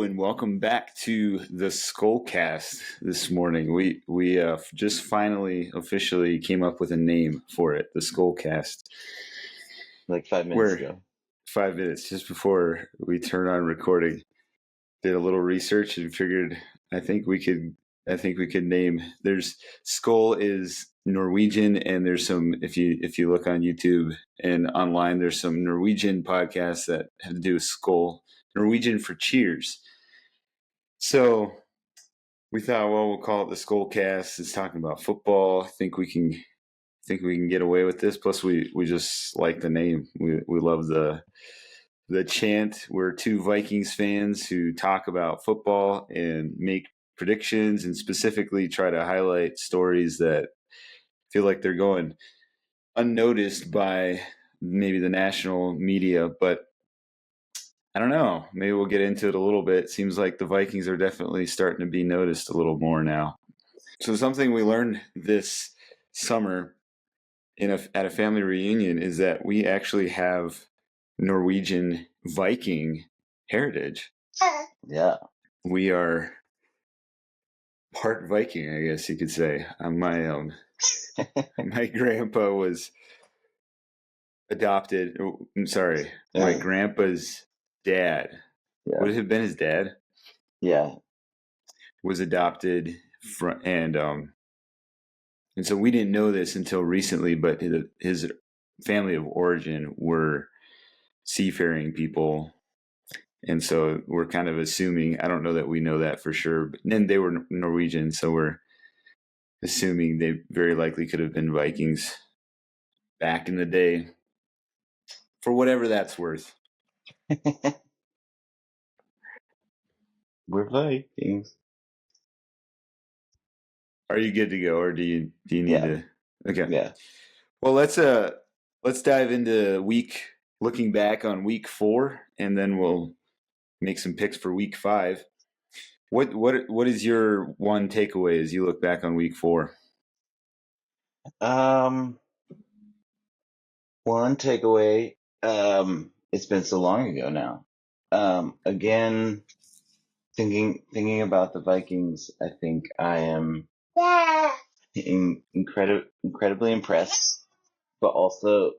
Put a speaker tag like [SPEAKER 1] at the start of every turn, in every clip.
[SPEAKER 1] and welcome back to the SKOL Cast this morning. We just finally officially came up with a name for it, the SKOL Cast.
[SPEAKER 2] Like 5 minutes ago.
[SPEAKER 1] 5 minutes, just before we turned on recording. Did a little research and figured I think we could name. There's Skål is Norwegian, and there's some if you look on YouTube and online, there's some Norwegian podcasts that have to do with Skål. Norwegian for cheers. So we thought, well, we'll call it the SKOL Cast. It's talking about football. I think we can get away with this. Plus, we just like the name. We love the chant. We're two Vikings fans who talk about football and make predictions, and specifically try to highlight stories that feel like they're going unnoticed by maybe the national media, but I don't know. Maybe we'll get into it a little bit. It seems like the Vikings are definitely starting to be noticed a little more now. So something we learned this summer at a family reunion is that we actually have Norwegian Viking heritage.
[SPEAKER 2] Yeah.
[SPEAKER 1] We are part Viking, I guess you could say. My grandpa was adopted. My grandpa's dad.
[SPEAKER 2] Yeah.
[SPEAKER 1] Would it have been his dad?
[SPEAKER 2] Yeah.
[SPEAKER 1] Was adopted and so we didn't know this until recently, but his family of origin were seafaring people, and so we're kind of assuming. I don't know that we know that for sure, but then they were Norwegian, so we're assuming they very likely could have been Vikings back in the day, for whatever that's worth.
[SPEAKER 2] We're Vikings.
[SPEAKER 1] Are you good to go, or do you need to? Okay.
[SPEAKER 2] Yeah.
[SPEAKER 1] Well, let's dive into looking back on week 4, and then we'll make some picks for week 5. What is your one takeaway as you look back on week 4?
[SPEAKER 2] One takeaway. It's been so long ago now. Again, thinking about the Vikings, I think I am incredibly impressed, but also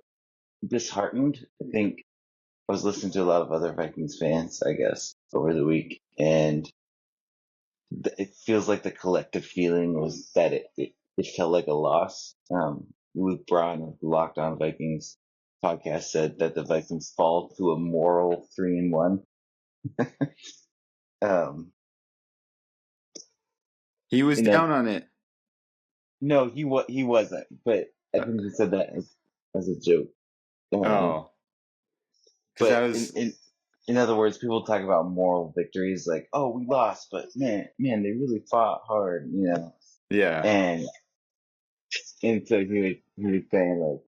[SPEAKER 2] disheartened. I think I was listening to a lot of other Vikings fans, I guess, over the week, and it feels like the collective feeling was that it felt like a loss. Luke Braun of the Locked On Vikings podcast said that the Vikings fall to a moral 3-1.
[SPEAKER 1] He was down on it.
[SPEAKER 2] No, he wasn't, but I think he said that as a joke. But in other words, people talk about moral victories, like, oh, we lost, but man, they really fought hard,
[SPEAKER 1] Yeah.
[SPEAKER 2] And so he was saying, like,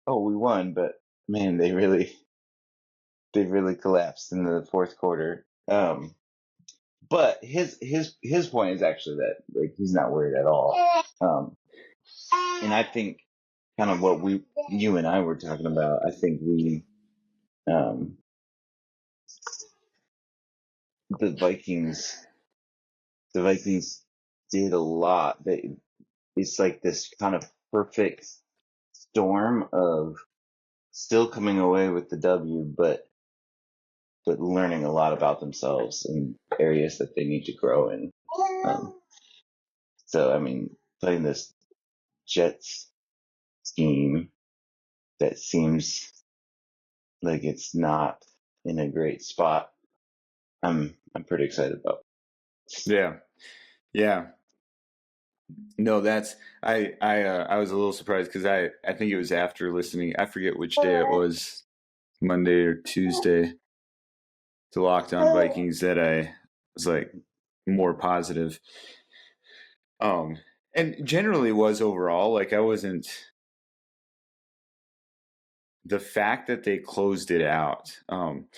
[SPEAKER 2] oh, we won, but man, they really collapsed in the fourth quarter. But his point is actually that, like, he's not worried at all. And I think kind of what you and I were talking about, I think the Vikings did a lot. It's like this kind of perfect storm of still coming away with the W, but learning a lot about themselves and areas that they need to grow in. So, I mean, playing this Jets scheme that seems like it's not in a great spot, I'm pretty excited about.
[SPEAKER 1] Yeah. No, that's I was a little surprised because I think it was after listening. I forget which day it was, Monday or Tuesday, to Locked On Vikings, that I was like more positive. And generally was overall, like, I wasn't. The fact that they closed it out, and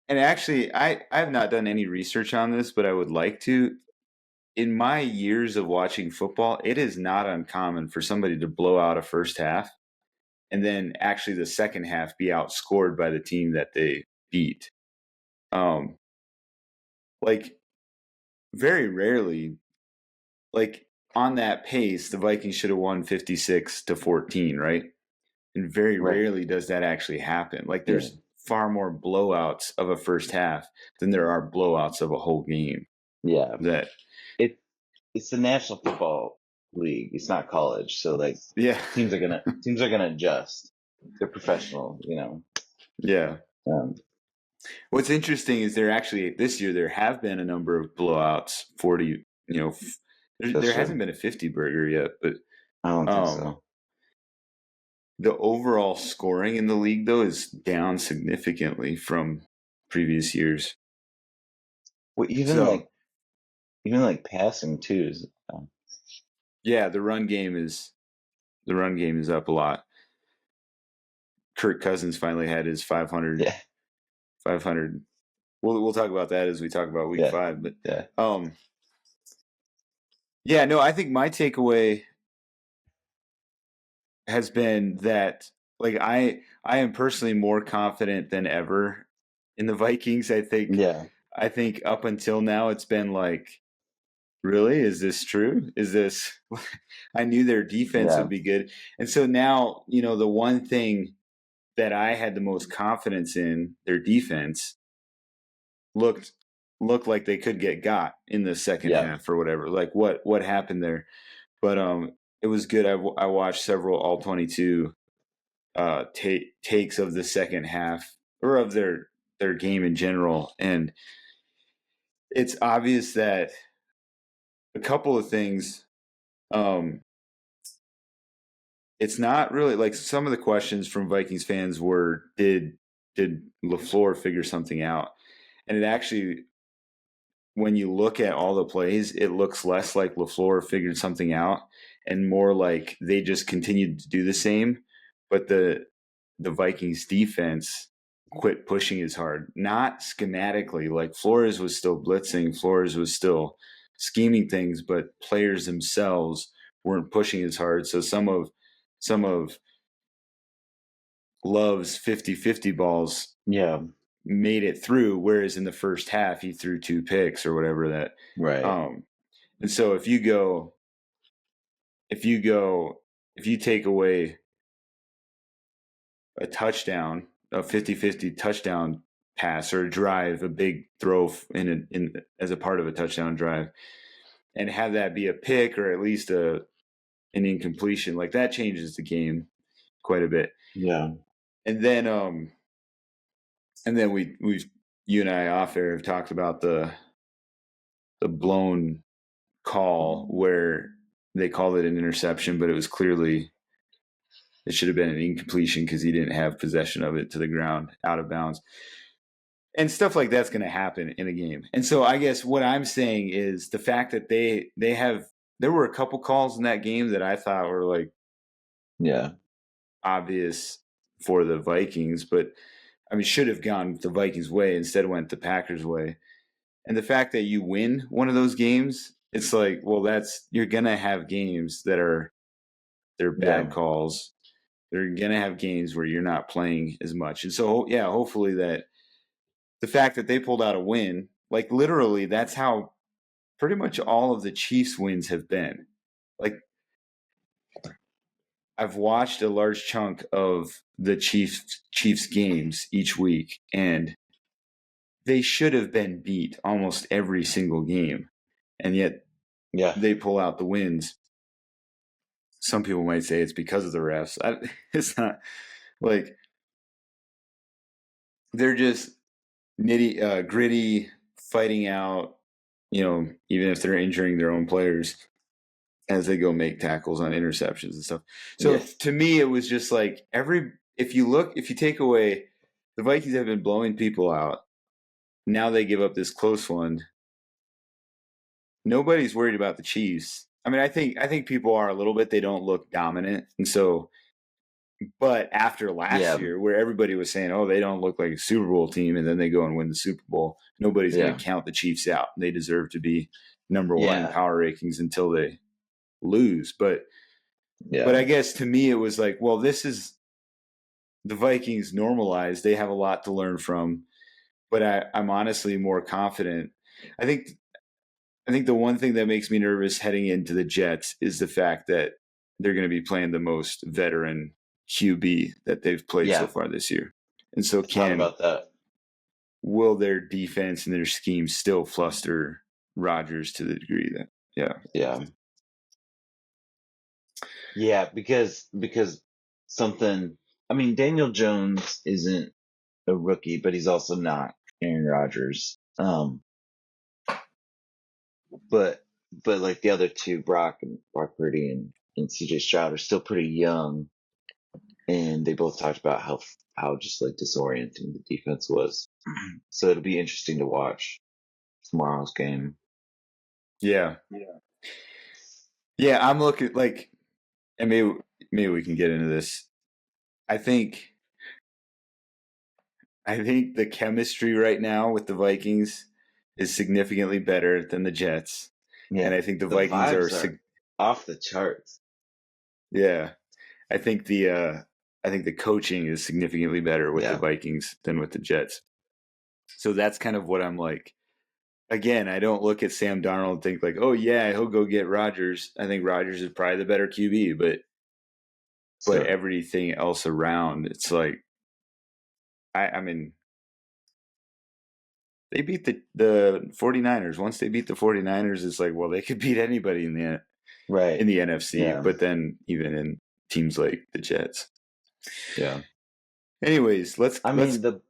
[SPEAKER 1] actually, I have not done any research on this, but I would like to. In my years of watching football, it is not uncommon for somebody to blow out a first half and then actually the second half be outscored by the team that they beat. like very rarely, like on that pace, the Vikings should have won 56-14, right? And very
[SPEAKER 2] Right.
[SPEAKER 1] rarely does that actually happen. Like
[SPEAKER 2] Yeah.
[SPEAKER 1] there's far more blowouts of a first half than there are blowouts of a whole game.
[SPEAKER 2] Yeah.
[SPEAKER 1] That
[SPEAKER 2] It's the National Football League. It's not college, so like
[SPEAKER 1] yeah.
[SPEAKER 2] teams are gonna adjust. They're professional,
[SPEAKER 1] Yeah.
[SPEAKER 2] Um,
[SPEAKER 1] What's interesting is this year there have been a number of blowouts. 40, there
[SPEAKER 2] that's
[SPEAKER 1] hasn't
[SPEAKER 2] true.
[SPEAKER 1] been a 50 burger yet, but
[SPEAKER 2] I don't think
[SPEAKER 1] um,
[SPEAKER 2] so.
[SPEAKER 1] the overall scoring in the league though is down significantly from previous years.
[SPEAKER 2] Well,
[SPEAKER 1] So
[SPEAKER 2] even like passing too is,
[SPEAKER 1] yeah, the run game is up a lot. Kirk Cousins finally had his 500.
[SPEAKER 2] yeah,
[SPEAKER 1] 500. We'll talk about that as we talk about week
[SPEAKER 2] yeah,
[SPEAKER 1] 5. But
[SPEAKER 2] yeah,
[SPEAKER 1] yeah, no, I think my takeaway has been that like I am personally more confident than ever in the Vikings.
[SPEAKER 2] yeah,
[SPEAKER 1] I think up until now it's been like, really, is this true? Is this I knew their defense
[SPEAKER 2] yeah,
[SPEAKER 1] would be good. And so now, the one thing that I had the most confidence in, their defense, looked like they could get got in the second
[SPEAKER 2] yeah,
[SPEAKER 1] half or whatever. Like what happened there? But it was good. I watched several all 22 takes of the second half or of their game in general, and it's obvious that a couple of things. It's not really like some of the questions from Vikings fans were, did LaFleur figure something out? And it actually, when you look at all the plays, it looks less like LaFleur figured something out and more like they just continued to do the same. But the Vikings defense quit pushing as hard, not schematically. Like Flores was still blitzing, Flores was still scheming things, but players themselves weren't pushing as hard. So some of Love's 50-50 balls
[SPEAKER 2] yeah.
[SPEAKER 1] made it through, whereas in the first half he threw 2 picks or whatever that.
[SPEAKER 2] Right.
[SPEAKER 1] And so if you take away a touchdown, a 50-50 touchdown pass or a drive, a big throw in as a part of a touchdown drive, and have that be a pick or at least an incompletion, like that changes the game quite a bit.
[SPEAKER 2] Yeah.
[SPEAKER 1] And then we've you and I off air have talked about the blown call where they called it an interception, but it was clearly, it should have been an incompletion because he didn't have possession of it to the ground, out of bounds. And stuff like that's going to happen in a game. And so I guess what I'm saying is the fact that there were a couple calls in that game that I thought were like
[SPEAKER 2] Yeah.
[SPEAKER 1] obvious for the Vikings, but I mean, should have gone the Vikings' way, instead went the Packers' way. And the fact that you win one of those games, it's like, well, you're gonna have games they're bad
[SPEAKER 2] Yeah.
[SPEAKER 1] calls. They're gonna have games where you're not playing as much. And so yeah, hopefully that the fact that they pulled out a win, like literally, that's how pretty much all of the Chiefs wins have been. Like I've watched a large chunk of the Chiefs games each week, and they should have been beat almost every single game, and yet
[SPEAKER 2] Yeah.
[SPEAKER 1] they pull out the wins. Some people might say it's because of the refs. It's not like they're just gritty, fighting out. Even if they're injuring their own players as they go make tackles on interceptions and stuff. So
[SPEAKER 2] Yeah.
[SPEAKER 1] to me, it was just like if you take away, the Vikings have been blowing people out. Now they give up this close one. Nobody's worried about the Chiefs. I mean, I think people are a little bit. They don't look dominant, and so. But after last
[SPEAKER 2] Yeah.
[SPEAKER 1] year, where everybody was saying, "Oh, they don't look like a Super Bowl team," and then they go and win the Super Bowl, nobody's going
[SPEAKER 2] Yeah.
[SPEAKER 1] to count the Chiefs out. They deserve to be number one in
[SPEAKER 2] Yeah.
[SPEAKER 1] power rankings until they lose. But
[SPEAKER 2] Yeah.
[SPEAKER 1] I guess to me, it was like, well, this is the Vikings normalized. They have a lot to learn from, but I'm honestly more confident. I think the one thing that makes me nervous heading into the Jets is the fact that they're going to be playing the most veteran QB that they've played so
[SPEAKER 2] Yeah,
[SPEAKER 1] far this year. And so
[SPEAKER 2] I thought about that.
[SPEAKER 1] will their defense and their scheme still fluster Rodgers to the degree that, yeah.
[SPEAKER 2] Yeah. Yeah, because something. I mean, Daniel Jones isn't a rookie, but he's also not Aaron Rodgers. But like the other two, Brock Purdy and CJ Stroud are still pretty young, and they both talked about how just like disorienting the defense was. So it'll be interesting to watch tomorrow's game.
[SPEAKER 1] Yeah. Yeah, I'm looking like, and maybe we can get into this. I think the chemistry right now with the Vikings is significantly better than the Jets.
[SPEAKER 2] Yeah,
[SPEAKER 1] And I think the
[SPEAKER 2] the
[SPEAKER 1] Vikings are
[SPEAKER 2] vibes are off the charts.
[SPEAKER 1] yeah. I think the coaching is significantly better with the
[SPEAKER 2] Yeah,
[SPEAKER 1] Vikings than with the Jets. So that's kind of what I'm like. Again, I don't look at Sam Darnold and think like, oh yeah, he'll go get Rodgers. I think Rodgers is probably the better QB, but
[SPEAKER 2] sure.
[SPEAKER 1] everything else around, it's like I mean, they beat the 49ers. Once they beat the 49ers, it's like, well, they could beat anybody in
[SPEAKER 2] Right.
[SPEAKER 1] the NFC,
[SPEAKER 2] Yeah.
[SPEAKER 1] but then even in teams like the Jets.
[SPEAKER 2] Yeah.
[SPEAKER 1] Anyways,
[SPEAKER 2] I mean the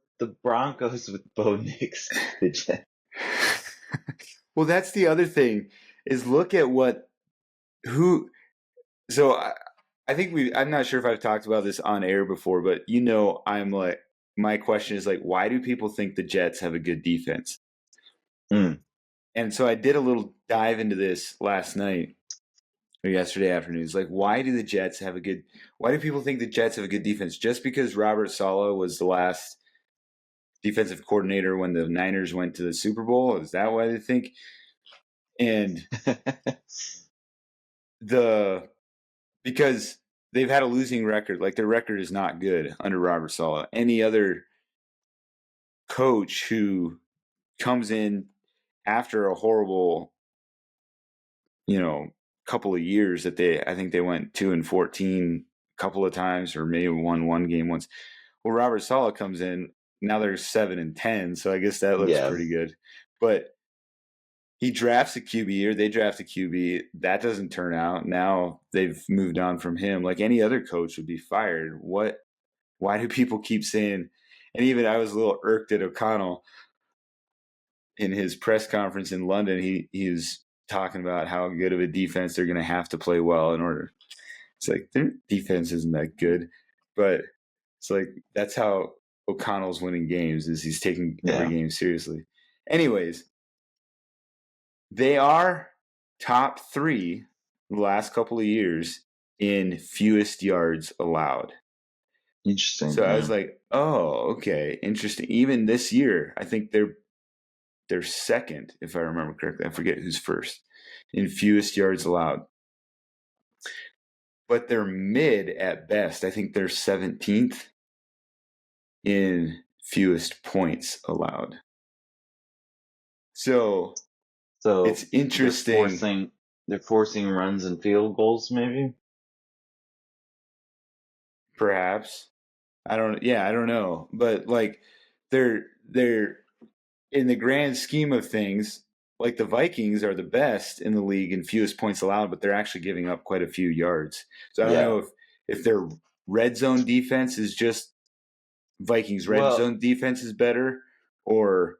[SPEAKER 2] Broncos with Bo Nix, the Jets.
[SPEAKER 1] well, that's the other thing is look at who. So I think I'm not sure if I've talked about this on air before, but I'm like, my question is like, why do people think the Jets have a good defense?
[SPEAKER 2] Mm.
[SPEAKER 1] And so I did a little dive into this last night or yesterday afternoon. It's like, why do people think the Jets have a good defense? Just because Robert Saleh was the last defensive coordinator when the Niners went to the Super Bowl? Is that why they think? And because they've had a losing record, like their record is not good under Robert Saleh. Any other coach who comes in after a horrible, couple of years that I think they went 2-14 a couple of times, or maybe won one game once. Well, Robert Saleh comes in, now they're 7-10, so I guess that looks
[SPEAKER 2] Yeah.
[SPEAKER 1] pretty good. But he drafts a QB, or they draft a QB. That doesn't turn out. Now they've moved on from him. Like any other coach would be fired. Why do people keep saying? And even I was a little irked at O'Connell in his press conference in London. He was talking about how good of a defense they're going to have to play well in order. It's like their defense isn't that good, but it's like that's how O'Connell's winning games, is he's taking every game seriously. Anyways, they are top 3 the last couple of years in fewest yards allowed.
[SPEAKER 2] Interesting.
[SPEAKER 1] So I was like, oh, okay, interesting. Even this year, I think they're second, if I remember correctly. I forget who's first in fewest yards allowed. But they're mid at best. I think they're 17th in fewest points allowed. So it's interesting.
[SPEAKER 2] They're forcing runs and field goals, maybe.
[SPEAKER 1] Perhaps. I don't know. But like they're in the grand scheme of things, like the Vikings are the best in the league in fewest points allowed, but they're actually giving up quite a few yards. So I don't know if their red zone defense is just Vikings red zone defense is better, or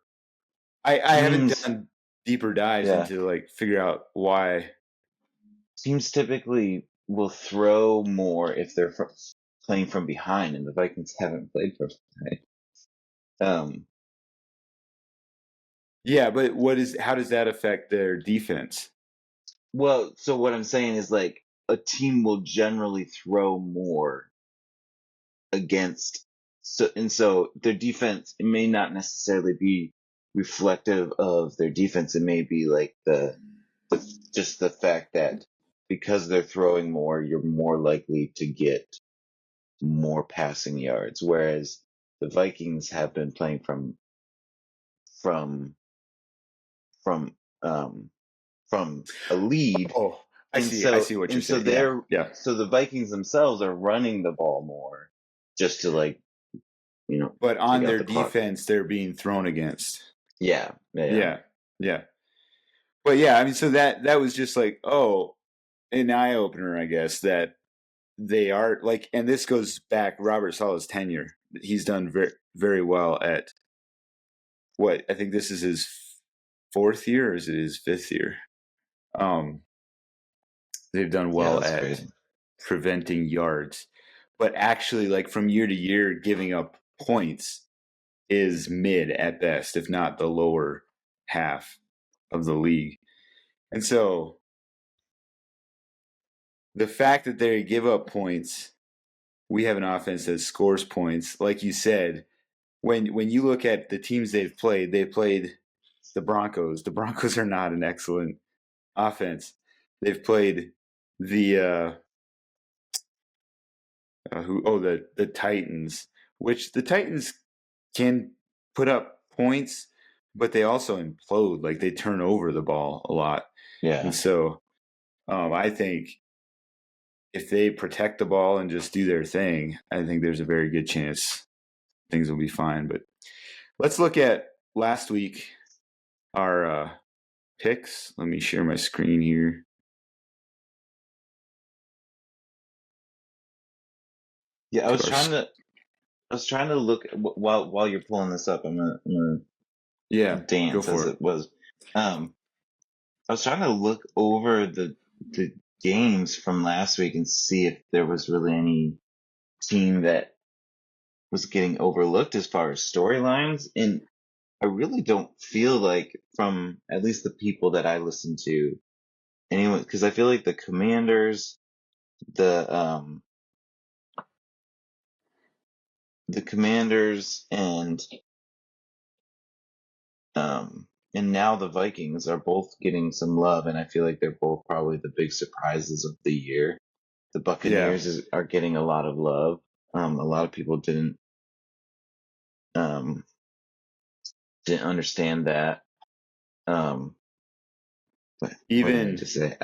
[SPEAKER 1] I haven't done deeper dives into like figure out why.
[SPEAKER 2] Teams typically will throw more if they're playing from behind, and the Vikings haven't played from behind.
[SPEAKER 1] Yeah, but how does that affect their defense?
[SPEAKER 2] Well, so what I'm saying is like a team will generally throw more against, so their defense, it may not necessarily be reflective of their defense. It may be like just the fact that because they're throwing more, you're more likely to get more passing yards, whereas the Vikings have been playing from from a lead.
[SPEAKER 1] Oh, I
[SPEAKER 2] And
[SPEAKER 1] see.
[SPEAKER 2] so,
[SPEAKER 1] I see what you're saying. Yeah.
[SPEAKER 2] so the Vikings themselves are running the ball more just to
[SPEAKER 1] But
[SPEAKER 2] take
[SPEAKER 1] on
[SPEAKER 2] out
[SPEAKER 1] their
[SPEAKER 2] the clock.
[SPEAKER 1] defense, they're being thrown against.
[SPEAKER 2] Yeah.
[SPEAKER 1] Yeah. Yeah. But yeah, I mean, so that was just like, oh, an eye opener, I guess, that they are like, and this goes back Robert Sala's tenure. He's done very, very well at what I think this is his fourth year, or is it his fifth year? Um, they've done
[SPEAKER 2] Yeah,
[SPEAKER 1] well
[SPEAKER 2] that's
[SPEAKER 1] at
[SPEAKER 2] crazy.
[SPEAKER 1] preventing yards, but actually, like from year to year, giving up points is mid at best, if not the lower half of the league. And so the fact that they give up points, we have an offense that scores points. Like you said, when you look at the teams they played the Broncos. The Broncos are not an excellent offense. They've played the the Titans, which the Titans can put up points, but they also implode. Like they turn over the ball a lot, and
[SPEAKER 2] Yeah.
[SPEAKER 1] so I think if they protect the ball and just do their thing, I think there's a very good chance things will be fine. But let's look at last week, our picks. Let me share my screen here.
[SPEAKER 2] Yeah, I was trying to look while you're pulling this up. I'm gonna
[SPEAKER 1] Yeah, go
[SPEAKER 2] dance as
[SPEAKER 1] for it.
[SPEAKER 2] it was. I was trying to look over the games from last week and see if there was really any team that was getting overlooked as far as storylines. And I really don't feel like, from at least the people that I listen to, anyone, because I feel like the the um the Commanders and now the Vikings are both getting some love, and I feel like they're both probably the big surprises of the year. The
[SPEAKER 1] Yeah,
[SPEAKER 2] Buccaneers are getting a lot of love. A lot of people um, didn't understand that. Um, but what did I
[SPEAKER 1] even
[SPEAKER 2] just say?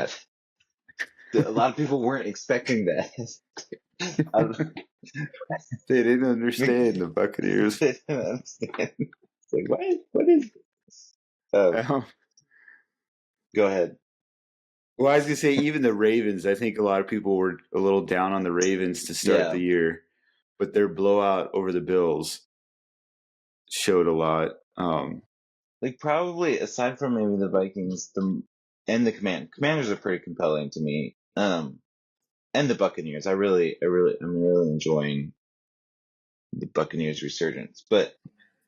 [SPEAKER 2] A lot of people weren't expecting that. I,
[SPEAKER 1] they didn't understand the Buccaneers.
[SPEAKER 2] they didn't understand. It's like, what is this?
[SPEAKER 1] Um,
[SPEAKER 2] Go ahead.
[SPEAKER 1] well, I was gonna say even the Ravens. I think a lot of people were a little down on the Ravens to start the
[SPEAKER 2] Yeah,
[SPEAKER 1] year, but their blowout over the Bills showed a lot.
[SPEAKER 2] like probably aside from maybe the Vikings, and the Commanders are pretty compelling to me. And the Buccaneers, I'm really enjoying the Buccaneers resurgence, but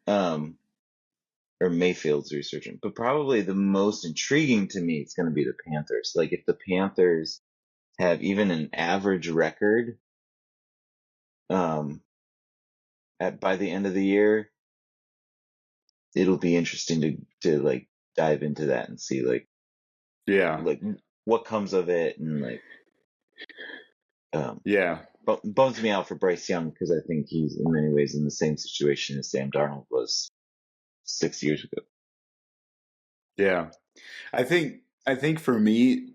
[SPEAKER 2] um, or Mayfield's resurgence. But probably the most intriguing to me is going to be the Panthers. Like if the Panthers have even an average record, um, by the end of the year, it'll be interesting to like dive into that and see
[SPEAKER 1] Yeah,
[SPEAKER 2] like what comes of it, and like um,
[SPEAKER 1] yeah,
[SPEAKER 2] bums me out for Bryce Young because I think he's in many ways in the same situation as Sam Darnold was 6 years ago.
[SPEAKER 1] yeah. I think for me,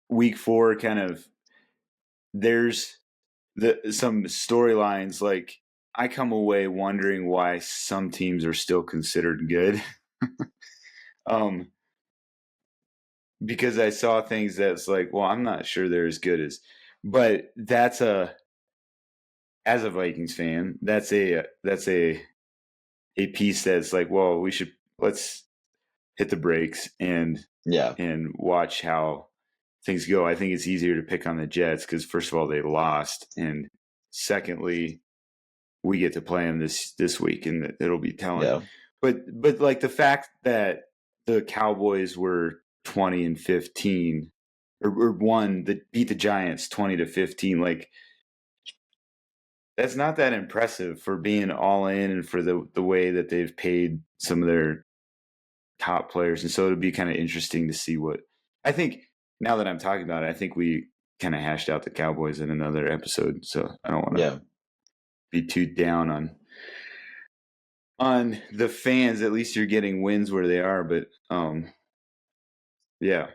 [SPEAKER 1] week four kind of there's some storylines like I come away wondering why some teams are still considered good. um, because I saw things that's like, well, I'm not sure they're as good as, but that's as a Vikings fan, that's a piece that's like, well, let's hit the brakes
[SPEAKER 2] Yeah,
[SPEAKER 1] and watch how things go. I think it's easier to pick on the Jets because first of all they lost, and secondly we get to play them this week, and it'll be telling.
[SPEAKER 2] yeah,
[SPEAKER 1] But like the fact that the Cowboys were 20-15, or won that beat the Giants 20-15, like that's not that impressive for being all in and for the way that they've paid some of their top players. And so it'll be kind of interesting to see what I think. Now that I'm talking about it, I think we kind of hashed out the Cowboys in another episode, so I don't want to
[SPEAKER 2] yeah.
[SPEAKER 1] be too down on on the fans, at least you're getting wins where they are. But yeah,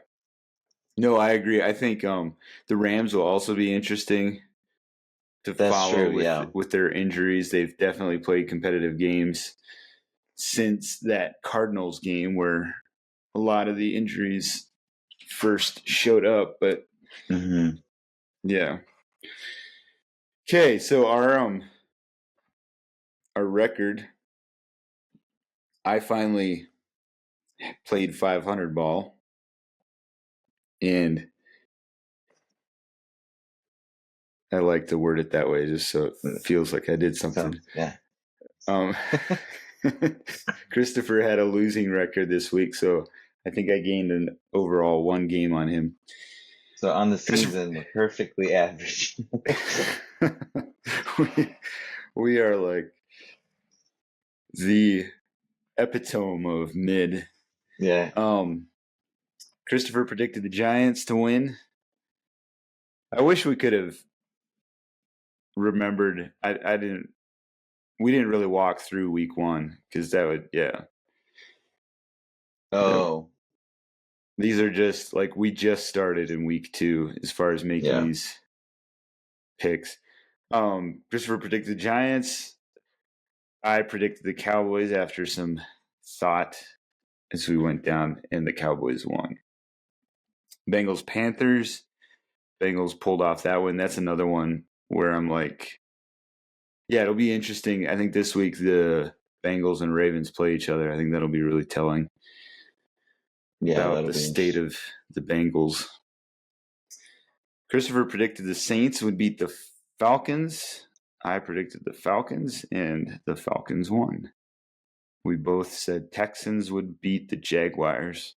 [SPEAKER 1] no, I agree. I think the Rams will also be interesting to
[SPEAKER 2] That's
[SPEAKER 1] follow
[SPEAKER 2] true. Yeah.
[SPEAKER 1] with their injuries. They've definitely played competitive games since that Cardinals game where a lot of the injuries first showed up. But yeah. Okay, so our record, I finally played 500 ball, and I like to word it that way just so it feels like I did something.
[SPEAKER 2] Yeah.
[SPEAKER 1] Christopher had a losing record this week, so I think I gained an overall 1 game on him.
[SPEAKER 2] So on the season, we're perfectly average.
[SPEAKER 1] we are like the epitome of mid.
[SPEAKER 2] Yeah.
[SPEAKER 1] Christopher predicted the Giants to win. I wish we could have remembered. I didn't. We didn't really walk through week 1 because that would, yeah.
[SPEAKER 2] Oh.
[SPEAKER 1] These are just like we just started in week 2 as far as making these picks. Christopher predicted the Giants. I predicted the Cowboys after some thought as we went down, and the Cowboys won. Bengals Panthers. Bengals pulled off that one. That's another one where I'm like, yeah, it'll be interesting. I think this week the Bengals and Ravens play each other. I think that'll be really telling about the state of the Bengals. Christopher predicted the Saints would beat the Falcons. I predicted the Falcons, and the Falcons won. We both said Texans would beat the Jaguars,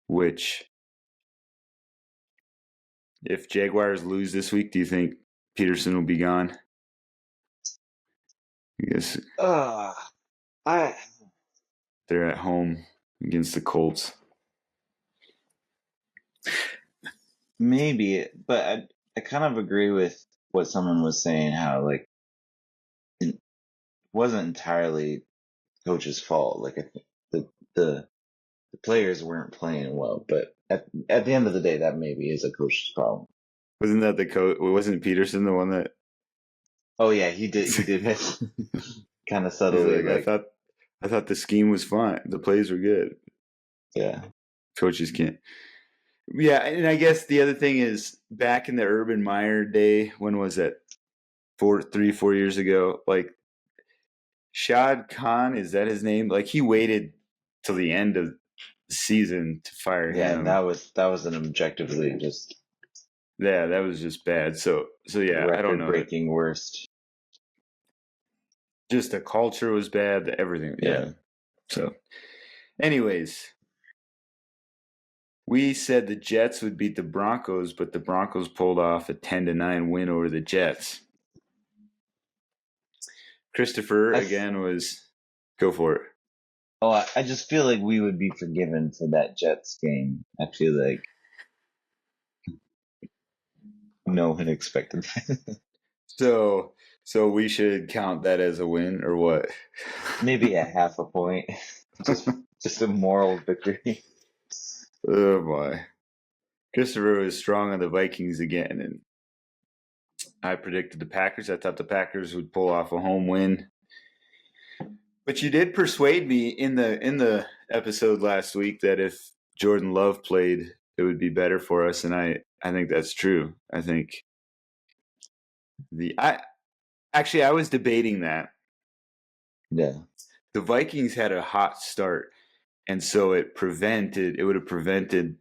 [SPEAKER 1] which, if Jaguars lose this week, do you think Peterson will be gone? I guess they're at home against the Colts.
[SPEAKER 2] Maybe, but I kind of agree with what someone was saying, how like it wasn't entirely coach's fault. Like I think the players weren't playing well, but at the end of the day, that maybe is a coach's problem.
[SPEAKER 1] Wasn't that the coach? Wasn't Peterson the one that?
[SPEAKER 2] Oh yeah, he did miss kind of subtly.
[SPEAKER 1] Like, I thought the scheme was fine. The plays were good.
[SPEAKER 2] Yeah,
[SPEAKER 1] coaches can't. Yeah, and I guess the other thing is back in the Urban Meyer day. When was that? 4 years ago. Like Shad Khan, is that his name? Like he waited till the end of the season to fire him.
[SPEAKER 2] Yeah, and that was an objectively just.
[SPEAKER 1] Yeah, that was just bad. So yeah, I don't know.
[SPEAKER 2] Record-breaking worst.
[SPEAKER 1] Just the culture was bad. Everything. Yeah. So, anyways, we said the Jets would beat the Broncos, but the Broncos pulled off a 10-9 win over the Jets. Christopher again was go for it.
[SPEAKER 2] Oh, I just feel like we would be forgiven for that Jets game. I feel like no one expected that.
[SPEAKER 1] So we should count that as a win or what?
[SPEAKER 2] Maybe a half a point. Just a moral victory.
[SPEAKER 1] Oh boy. Christopher was strong on the Vikings again, and I predicted the Packers. I thought the Packers would pull off a home win. But you did persuade me in the episode last week that if Jordan Love played, it would be better for us, and I think that's true. I think I was debating that.
[SPEAKER 2] Yeah.
[SPEAKER 1] The Vikings had a hot start, and so it would have prevented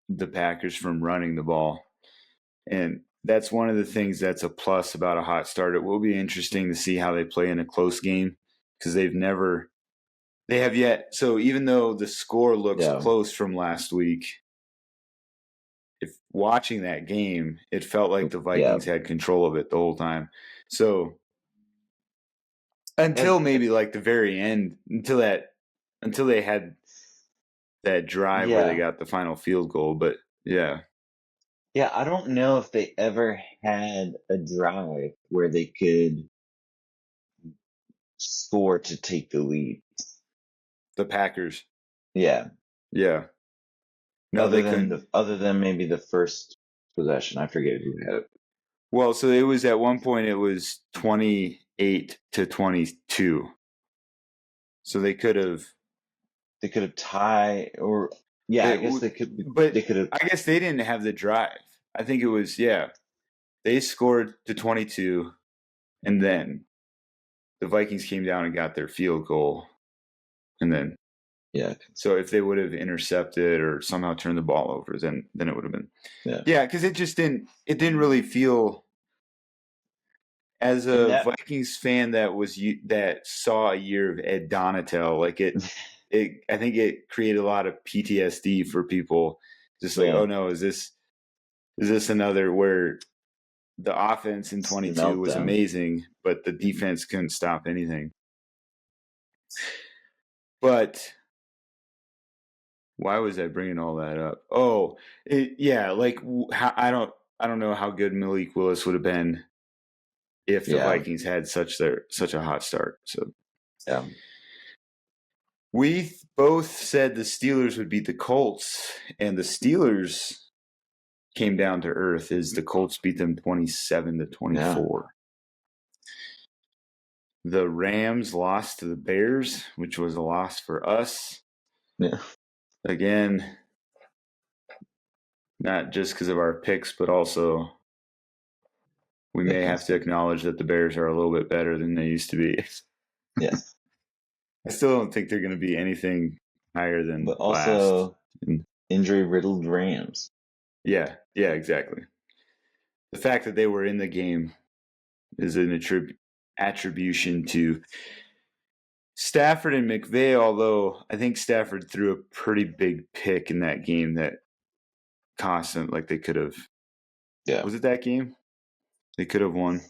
[SPEAKER 1] the Packers from running the ball. And that's one of the things that's a plus about a hot start. It will be interesting to see how they play in a close game because they have yet. So even though the score looks close from last week, if watching that game, it felt like the Vikings had control of it the whole time. So until maybe like the very end, until they had that drive where they got the final field goal. But yeah.
[SPEAKER 2] Yeah, I don't know if they ever had a drive where they could score to take the lead.
[SPEAKER 1] The Packers.
[SPEAKER 2] Yeah.
[SPEAKER 1] Yeah. No, they couldn't.
[SPEAKER 2] Other than maybe the first possession. I forget who had it.
[SPEAKER 1] Well, so it was at one point it was 28-22. So they could have
[SPEAKER 2] tied, or I guess they could.
[SPEAKER 1] But
[SPEAKER 2] they could have.
[SPEAKER 1] I guess they didn't have the drive. I think it was they scored to 22, and then the Vikings came down and got their field goal, and then So if they would have intercepted or somehow turned the ball over, then it would have been because it just didn't really feel. As a Vikings fan that saw a year of Ed Donatel, like I think it created a lot of PTSD for people. Just like, oh no, is this another where the offense in 22 was amazing, but the defense couldn't stop anything. But why was I bringing all that up? Oh, I don't know how good Malik Willis would have been if the Vikings had such a hot start. So we both said the Steelers would beat the Colts, and the Steelers came down to earth as the Colts beat them 27-24. Yeah. The Rams lost to the Bears, which was a loss for us.
[SPEAKER 2] Yeah.
[SPEAKER 1] Again, not just because of our picks, but also we may have to acknowledge that the Bears are a little bit better than they used to be.
[SPEAKER 2] Yeah.
[SPEAKER 1] I still don't think they're going to be anything higher than
[SPEAKER 2] but also injury-riddled Rams.
[SPEAKER 1] Yeah, exactly. The fact that they were in the game is an attribution to Stafford and McVay, although I think Stafford threw a pretty big pick in that game that cost them, like they could have. Yeah. Was it that game? They could have won.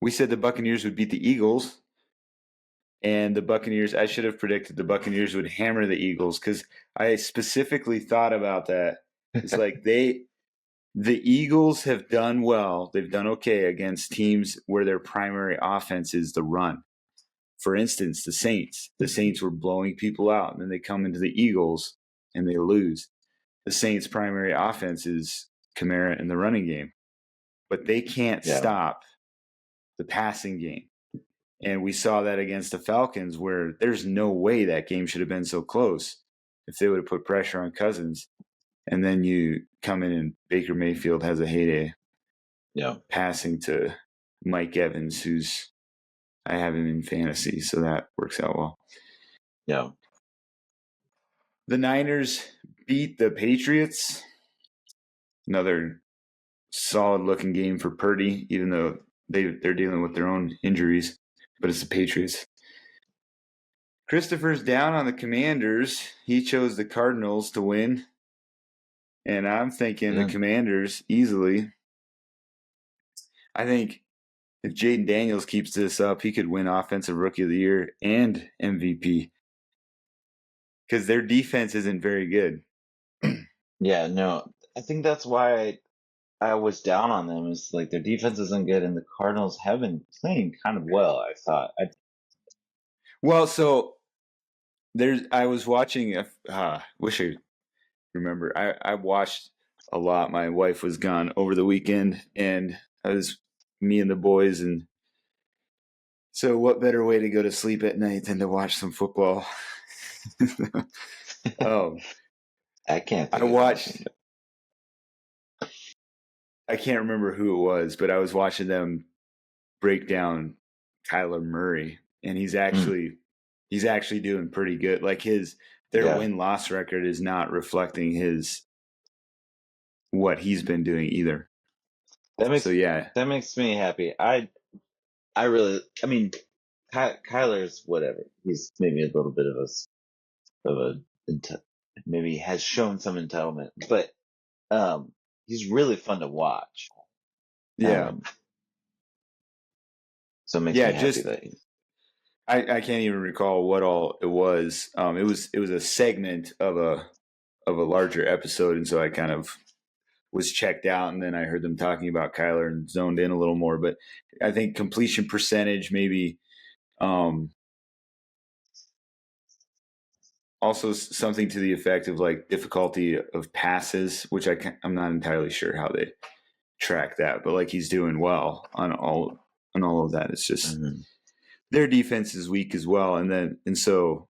[SPEAKER 1] We said the Buccaneers would beat the Eagles, and the Buccaneers, I should have predicted the Buccaneers would hammer the Eagles because I specifically thought about that. It's like the Eagles have done well. They've done okay against teams where their primary offense is the run. For instance, the Saints. The Saints were blowing people out, and then they come into the Eagles and they lose. The Saints' primary offense is Kamara in the running game, but they can't stop the passing game. And we saw that against the Falcons, where there's no way that game should have been so close if they would have put pressure on Cousins. And then you come in and Baker Mayfield has a heyday. Yeah. Passing to Mike Evans, I have him in fantasy, so that works out well. Yeah. The Niners beat the Patriots. Another solid-looking game for Purdy, even though they're dealing with their own injuries. But it's the Patriots. Christopher's down on the Commanders. He chose the Cardinals to win. And I'm thinking the Commanders easily. I think if Jaden Daniels keeps this up, he could win Offensive Rookie of the Year and MVP. Because their defense isn't very good.
[SPEAKER 2] Yeah, no. I think that's why I was down on them. Is like their defense isn't good, and the Cardinals have been playing kind of well, I thought.
[SPEAKER 1] Well, so I was watching, wish I remember. I watched a lot. My wife was gone over the weekend, and I was me and the boys. And so what better way to go to sleep at night than to watch some football?
[SPEAKER 2] I can't.
[SPEAKER 1] I watched. I can't remember who it was, but I was watching them break down Kyler Murray, and he's actually doing pretty good. Like their win-loss record is not reflecting what he's been doing either.
[SPEAKER 2] That makes me happy. Kyler's whatever. He's maybe a little bit maybe has shown some entitlement, but he's really fun to watch.
[SPEAKER 1] Yeah.
[SPEAKER 2] So it makes me happy that
[SPEAKER 1] I can't even recall what all it was. It was a segment of a larger episode, and so I kind of was checked out, and then I heard them talking about Kyler and zoned in a little more. But I think completion percentage maybe. Also, something to the effect of like difficulty of passes, which I'm not entirely sure how they track that, but like he's doing well on all of that. It's just their defense is weak as well, and so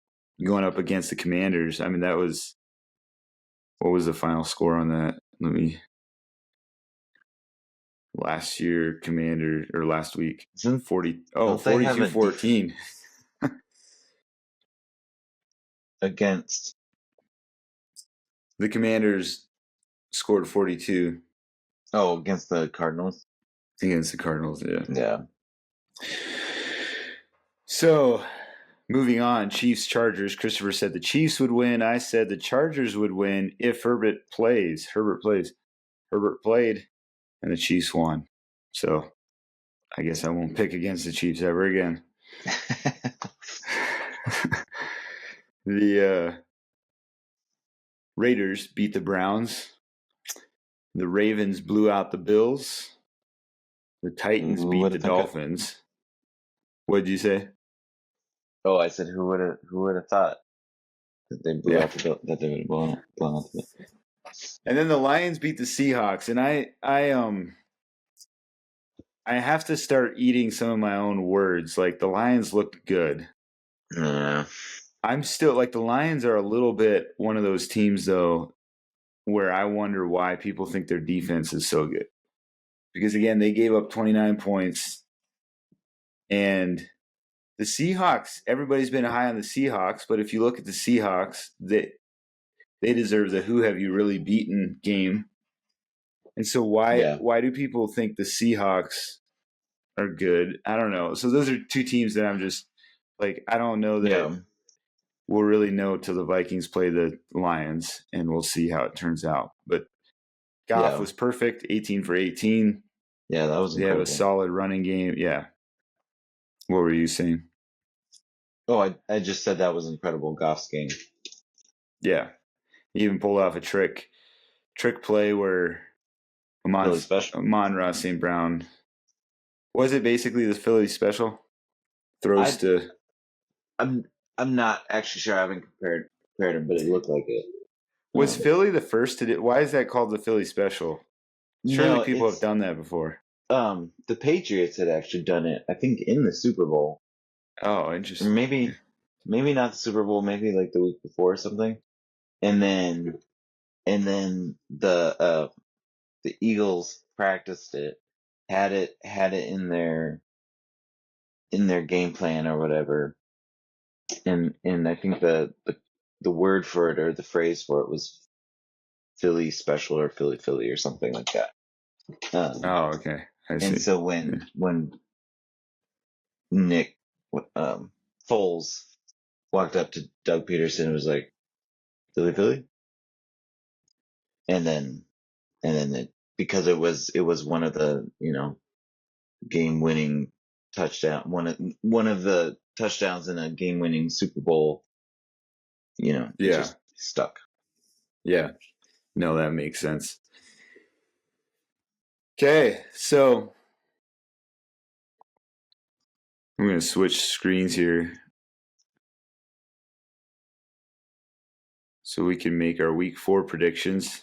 [SPEAKER 1] going up against the Commanders. I mean, that was what was the final score on that? Last year Commander or last week 42-14
[SPEAKER 3] against
[SPEAKER 1] the Commanders scored 42.
[SPEAKER 3] Oh, against the Cardinals?
[SPEAKER 1] Against the Cardinals, yeah.
[SPEAKER 3] Yeah.
[SPEAKER 1] So, moving on, Chiefs-Chargers. Christopher said the Chiefs would win. I said the Chargers would win if Herbert plays. Herbert played, and the Chiefs won. So, I guess I won't pick against the Chiefs ever again. The Raiders beat the Browns. The Ravens blew out the Bills. The Titans beat the Dolphins. What did you say?
[SPEAKER 3] Oh, I said who would have thought that they blew out the that they would have blown out the Bills.
[SPEAKER 1] And then the Lions beat the Seahawks, and I have to start eating some of my own words. Like the Lions looked good.
[SPEAKER 3] Yeah.
[SPEAKER 1] I'm still like the Lions are a little bit one of those teams though where I wonder why people think their defense is so good. Because again, they gave up 29 points, and the Seahawks, everybody's been high on the Seahawks, but if you look at the Seahawks, they deserve the who have you really beaten game. And so why do people think the Seahawks are good? I don't know. So those are two teams that I'm just like, I don't know that we'll really know till the Vikings play the Lions, and we'll see how it turns out. But Goff was perfect, 18 for 18.
[SPEAKER 3] Yeah, that was incredible.
[SPEAKER 1] They have a solid running game. Yeah. What were you saying?
[SPEAKER 3] Oh, I just said that was incredible, Goff's game.
[SPEAKER 1] Yeah. He even pulled off a trick play where Amon-Ra St. Brown. Was it basically the Philly special? Throws to.
[SPEAKER 3] I'm not actually sure. I haven't compared them, but it looked like it.
[SPEAKER 1] Was Philly the first to do? Why is that called the Philly special? Surely people have done that before.
[SPEAKER 3] The Patriots had actually done it, I think, in the Super Bowl.
[SPEAKER 1] Oh, interesting.
[SPEAKER 3] Maybe not the Super Bowl, maybe like the week before or something. And then the Eagles practiced it, had it in their game plan or whatever. And I think the word for it or the phrase for it was Philly special or Philly or something like that.
[SPEAKER 1] Okay. I see.
[SPEAKER 3] And so when Nick Foles walked up to Doug Peterson and was like, Philly? And then because it was one of the, game winning touchdown, one of the touchdowns in a game winning Super Bowl, it just stuck.
[SPEAKER 1] Yeah. No, that makes sense. Okay, so I'm going to switch screens here so we can make our week 4 predictions.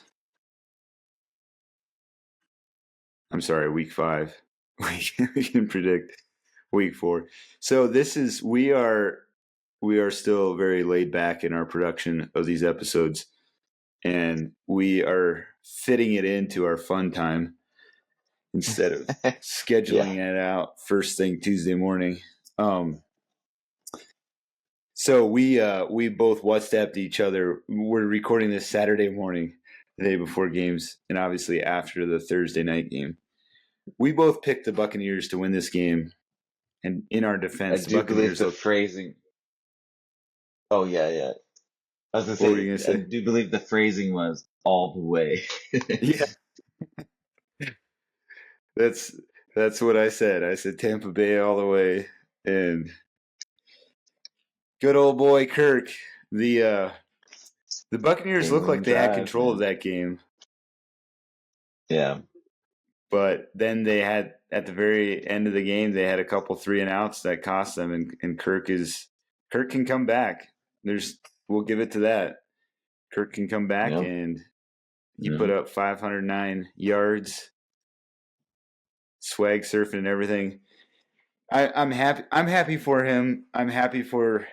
[SPEAKER 1] I'm sorry, week 5. We can predict week 4. So we are still very laid back in our production of these episodes, and we are fitting it into our fun time instead of scheduling it out first thing Tuesday morning. So we both WhatsApped each other. We're recording this Saturday morning, the day before games, and obviously after the Thursday night game. We both picked the Buccaneers to win this game, and in our defense,
[SPEAKER 3] I do believe the phrasing. Oh yeah. I was gonna say, I do believe the phrasing was all the way.
[SPEAKER 1] Yeah. That's what I said. I said Tampa Bay all the way, and good old boy Kirk. The Buccaneers looked like they had control of that game.
[SPEAKER 3] Yeah.
[SPEAKER 1] But then they had, at the very end of the game, they had a couple 3-and-outs that cost them, and Kirk can come back. We'll give it to that. Kirk can come back,
[SPEAKER 3] Yep.
[SPEAKER 1] and he put up 509 yards, swag surfing and everything. I'm happy. I'm happy for him. I'm happy for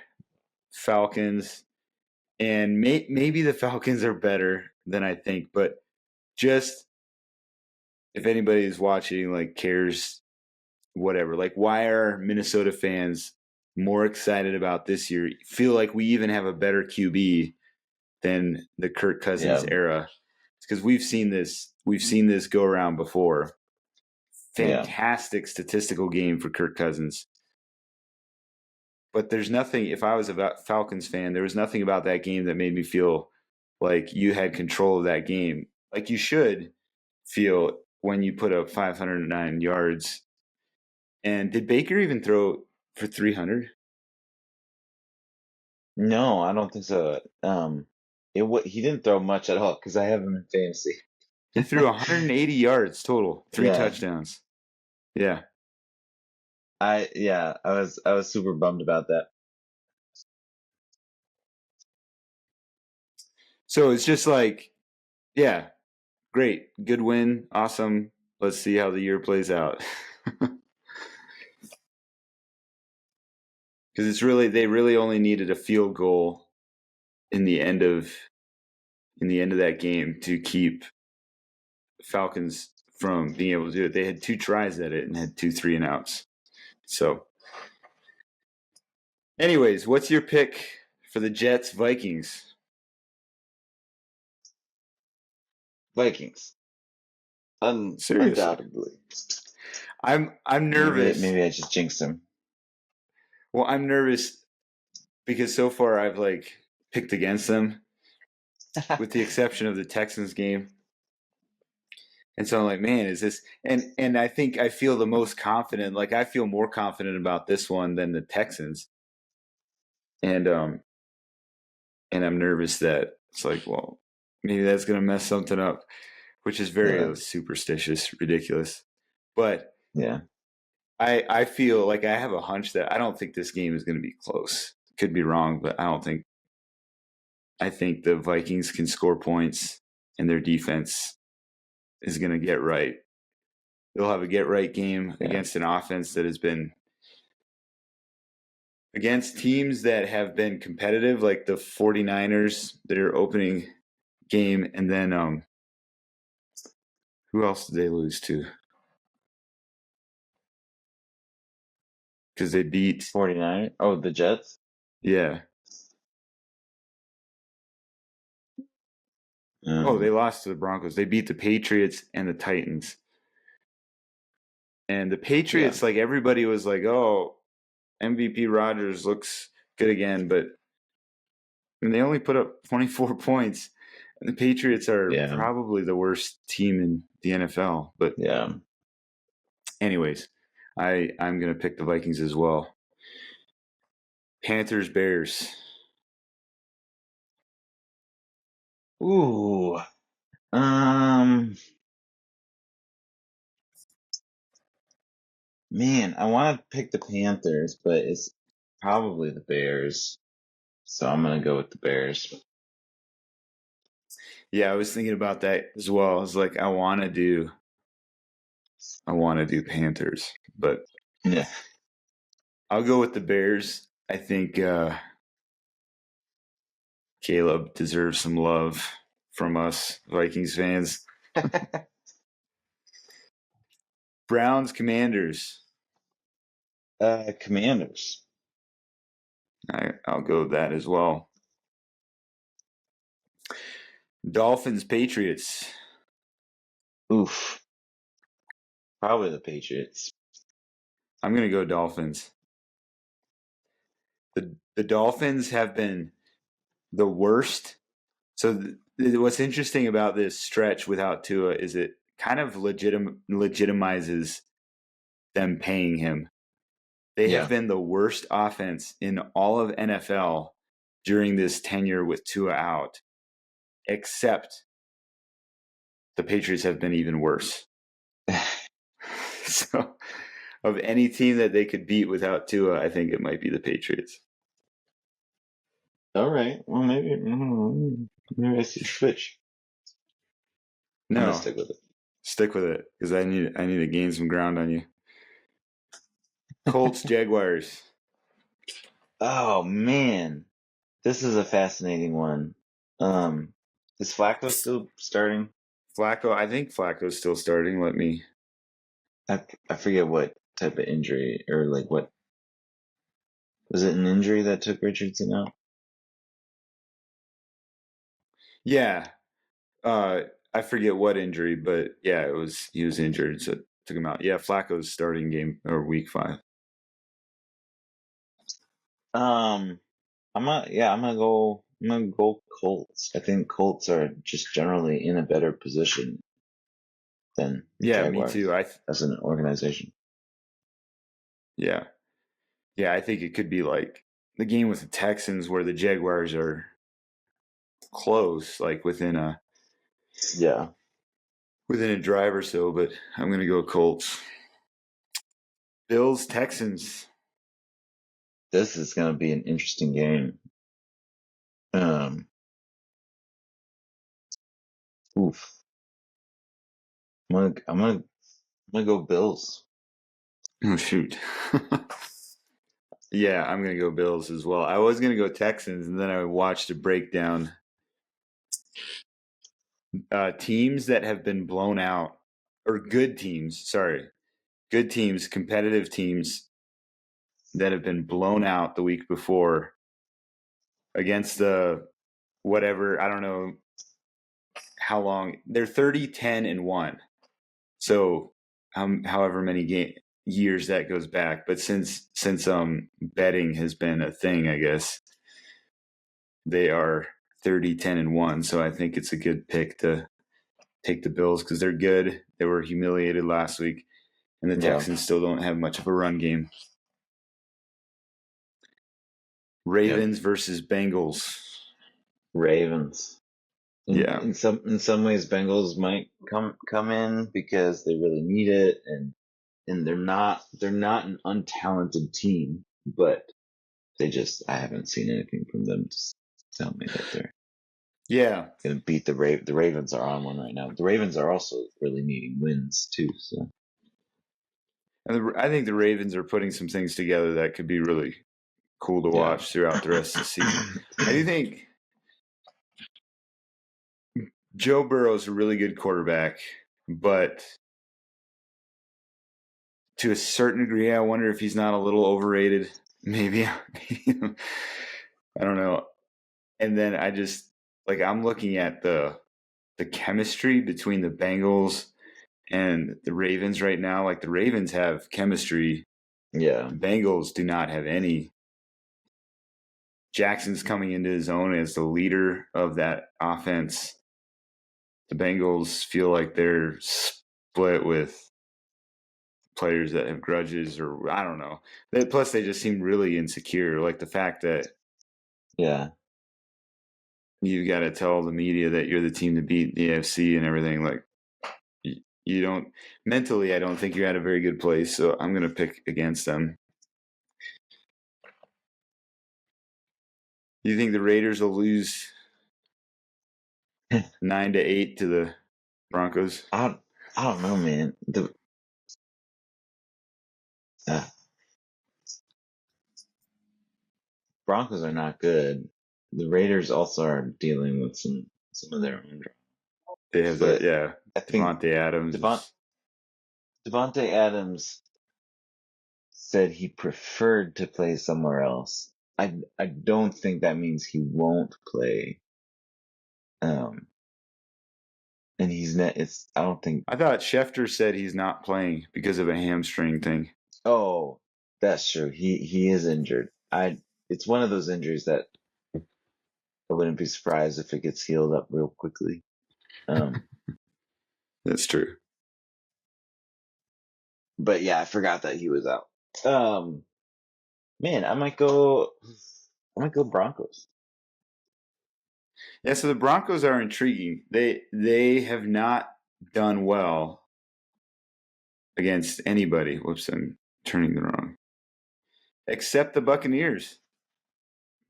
[SPEAKER 1] Falcons, and maybe the Falcons are better than I think. But just if anybody's watching, like, cares, whatever. Like, why are Minnesota fans more excited about this year? Feel like we even have a better QB than the Kirk Cousins era? It's because we've seen this. We've seen this go around before. Fantastic statistical game for Kirk Cousins. But there's nothing, if I was a Falcons fan, there was nothing about that game that made me feel like you had control of that game. Like you should feel when you put up 509 yards. And did Baker even throw for 300?
[SPEAKER 3] No, I don't think so. He didn't throw much at all because I have him in fantasy.
[SPEAKER 1] He threw 180 yards total, 3 touchdowns. Yeah.
[SPEAKER 3] I was super bummed about that.
[SPEAKER 1] So it's just like, yeah, great, good win, awesome. Let's see how the year plays out. Because they really only needed a field goal in the end of that game to keep Falcons from being able to do it. They had 2 tries at it and had 2 3-and-outs. So, anyways, what's your pick for the Jets Vikings?
[SPEAKER 3] Vikings.
[SPEAKER 1] Seriously,
[SPEAKER 3] Undoubtedly.
[SPEAKER 1] I'm nervous.
[SPEAKER 3] Maybe I just jinxed him.
[SPEAKER 1] Well, I'm nervous because so far I've picked against them, with the exception of the Texans game. And so I'm like, man, is this? And I think I feel the most confident. Like, I feel more confident about this one than the Texans. And I'm nervous that it's like, well, maybe that's gonna mess something up, which is very superstitious, ridiculous. But
[SPEAKER 3] yeah,
[SPEAKER 1] I feel like I have a hunch that I don't think this game is going to be close. Could be wrong, but I don't think. I think the Vikings can score points, and their defense is going to get right. They'll have a get-right game against an offense that has been against teams that have been competitive, like the 49ers, their opening game, and then who else did they lose to? Because they beat
[SPEAKER 3] 49. Oh, the Jets?
[SPEAKER 1] Yeah. They lost to the Broncos. They beat the Patriots and the Titans. And the Patriots, everybody was like, oh, MVP Rodgers looks good again. But they only put up 24 points. And the Patriots are probably the worst team in the NFL. But anyways, I'm going to pick the Vikings as well. Panthers, Bears.
[SPEAKER 3] Ooh. Man, I want to pick the Panthers, but it's probably the Bears. So I'm going to go with the Bears.
[SPEAKER 1] Yeah, I was thinking about that as well. I was like, I want to do Panthers, but
[SPEAKER 3] yeah,
[SPEAKER 1] I'll go with the Bears. I think Caleb deserves some love from us Vikings fans. Browns, Commanders.
[SPEAKER 3] Commanders.
[SPEAKER 1] I'll go with that as well. Dolphins, Patriots.
[SPEAKER 3] Oof. Probably the Patriots.
[SPEAKER 1] I'm going to go Dolphins. The Dolphins have been the worst. So what's interesting about this stretch without Tua is it kind of legitimizes them paying him. They have been the worst offense in all of NFL during this tenure with Tua out, except the Patriots have been even worse. So, of any team that they could beat without Tua, I think it might be the Patriots.
[SPEAKER 3] All right. Well, maybe I see switch. I'm
[SPEAKER 1] No,
[SPEAKER 3] gonna stick with it.
[SPEAKER 1] stick with it because I need to gain some ground on you. Colts, Jaguars.
[SPEAKER 3] Oh man, this is a fascinating one. Is Flacco still starting?
[SPEAKER 1] Flacco, I think Flacco's still starting. Let me.
[SPEAKER 3] I forget what type of injury or like what was it an injury that took Richardson out?
[SPEAKER 1] Yeah, I forget what injury, but yeah, he was injured, so it took him out. Yeah, Flacco's starting game or week 5.
[SPEAKER 3] I'm gonna go Colts. I think Colts are just generally in a better position than the
[SPEAKER 1] Yeah, me
[SPEAKER 3] Jaguars
[SPEAKER 1] too.
[SPEAKER 3] as an organization.
[SPEAKER 1] Yeah, I think it could be like the game with the Texans where the Jaguars are close, like within a drive or so. But I'm gonna go Colts. Bills, Texans.
[SPEAKER 3] This is gonna be an interesting game. Oof. I'm gonna go Bills.
[SPEAKER 1] Oh shoot. Yeah, I'm gonna go Bills as well. I was gonna go Texans, and then I watched a breakdown. Teams that have been blown out, or good teams. Sorry, good teams, competitive teams that have been blown out the week before against the whatever. I don't know how long they're 30, 10, and 1. So however many years that goes back, but since betting has been a thing, I guess they are 30, 10, and 1. So I think it's a good pick to take the Bills because they're good. They were humiliated last week, and the Texans still don't have much of a run game. Ravens versus Bengals.
[SPEAKER 3] Ravens.
[SPEAKER 1] Yeah.
[SPEAKER 3] In some ways, Bengals might come in because they really need it, and they're not an untalented team, but I haven't seen anything from them to tell me that they're gonna beat the Ravens are on one right now. The Ravens are also really needing wins too. So
[SPEAKER 1] And I think the Ravens are putting some things together that could be really cool to watch throughout the rest of the season. I do think Joe Burrow's a really good quarterback, but to a certain degree, I wonder if he's not a little overrated. Maybe. I don't know. And then I'm looking at the chemistry between the Bengals and the Ravens right now. Like the Ravens have chemistry.
[SPEAKER 3] yeah,
[SPEAKER 1] The Bengals do not have any. Jackson's coming into his own as the leader of that offense. The Bengals feel like they're split with players that have grudges, or I don't know. Plus, they just seem really insecure. Like the fact that you've got to tell the media that you're the team to beat the AFC and everything. Like you don't mentally. I don't think you're at a very good place. So I'm going to pick against them. Do you think the Raiders will lose 9-8 to the Broncos?
[SPEAKER 3] I don't know, man. The Broncos are not good. The Raiders also are dealing with some of their own drama.
[SPEAKER 1] They have
[SPEAKER 3] I think
[SPEAKER 1] Devontae Adams.
[SPEAKER 3] Devontae Adams said he preferred to play somewhere else. I don't think that means he won't play. And he's not. I don't think.
[SPEAKER 1] I thought Schefter said he's not playing because of a hamstring thing.
[SPEAKER 3] Oh, that's true. He is injured. It's one of those injuries that I wouldn't be surprised if it gets healed up real quickly.
[SPEAKER 1] That's true.
[SPEAKER 3] But yeah, I forgot that he was out. Man, I might go Broncos.
[SPEAKER 1] Yeah, so the Broncos are intriguing. They have not done well against anybody. Whoops, I'm turning the wrong. Except the Buccaneers.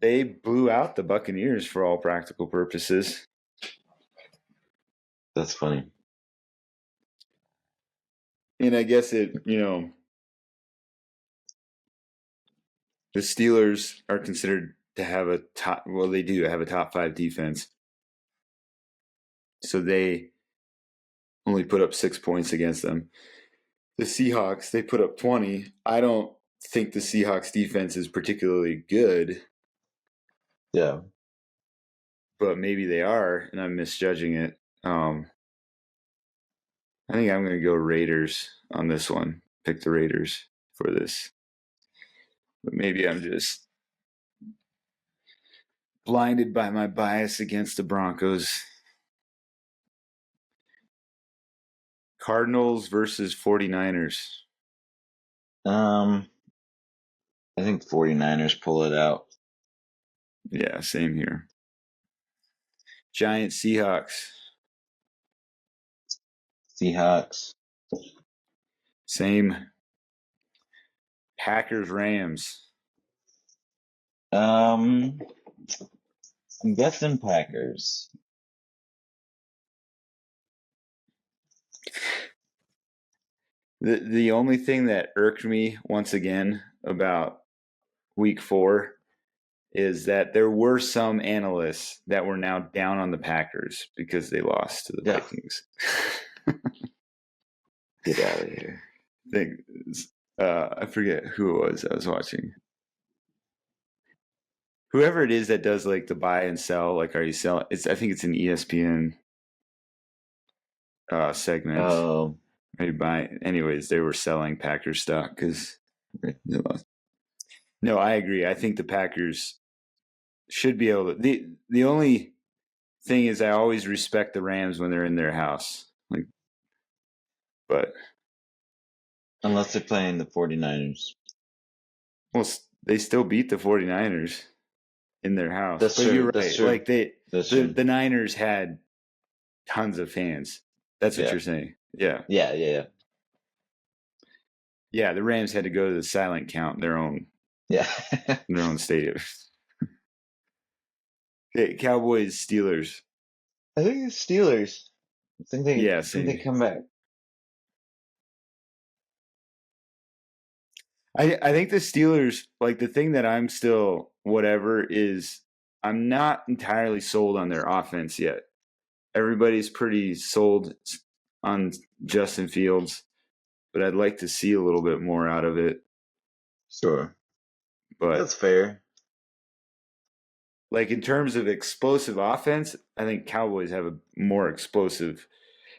[SPEAKER 1] They blew out the Buccaneers for all practical purposes.
[SPEAKER 3] That's funny.
[SPEAKER 1] And I guess the Steelers are considered to have they do have a top 5 defense. So they only put up 6 points against them. The Seahawks, they put up 20. I don't think the Seahawks defense is particularly good.
[SPEAKER 3] Yeah.
[SPEAKER 1] But maybe they are, and I'm misjudging it. I think I'm going to go Raiders on this one. Pick the Raiders for this. But maybe I'm just blinded by my bias against the Broncos. Cardinals versus 49ers.
[SPEAKER 3] I think 49ers pull it out.
[SPEAKER 1] Yeah, same here. Giants Seahawks.
[SPEAKER 3] Seahawks.
[SPEAKER 1] Same. Packers Rams.
[SPEAKER 3] I'm guessing Packers.
[SPEAKER 1] The only thing that irked me once again about week 4 is that there were some analysts that were now down on the Packers because they lost to the Vikings.
[SPEAKER 3] Get out of here.
[SPEAKER 1] I forget who it was I was watching. Whoever it is that does like the buy and sell, like, are you selling? I think it's an ESPN segment.
[SPEAKER 3] Oh.
[SPEAKER 1] Are you buying? Anyways, they were selling Packers stock because they lost. No, I agree. I think the Packers should be able to. The only thing is, I always respect the Rams when they're in their house. But
[SPEAKER 3] unless they're playing the 49ers.
[SPEAKER 1] Well, they still beat the 49ers in their house.
[SPEAKER 3] That's
[SPEAKER 1] but
[SPEAKER 3] true.
[SPEAKER 1] You're right.
[SPEAKER 3] That's true.
[SPEAKER 1] Like the Niners had tons of fans. That's what you're saying. Yeah.
[SPEAKER 3] Yeah.
[SPEAKER 1] Yeah, the Rams had to go to the silent count in their own stadium. Okay, Cowboys, Steelers.
[SPEAKER 3] I think it's Steelers. I think they come back.
[SPEAKER 1] I think the Steelers, like, the thing that I'm still whatever is I'm not entirely sold on their offense yet. Everybody's pretty sold on Justin Fields, but I'd like to see a little bit more out of it.
[SPEAKER 3] Sure.
[SPEAKER 1] But
[SPEAKER 3] that's fair.
[SPEAKER 1] Like, in terms of explosive offense, I think Cowboys have a more explosive.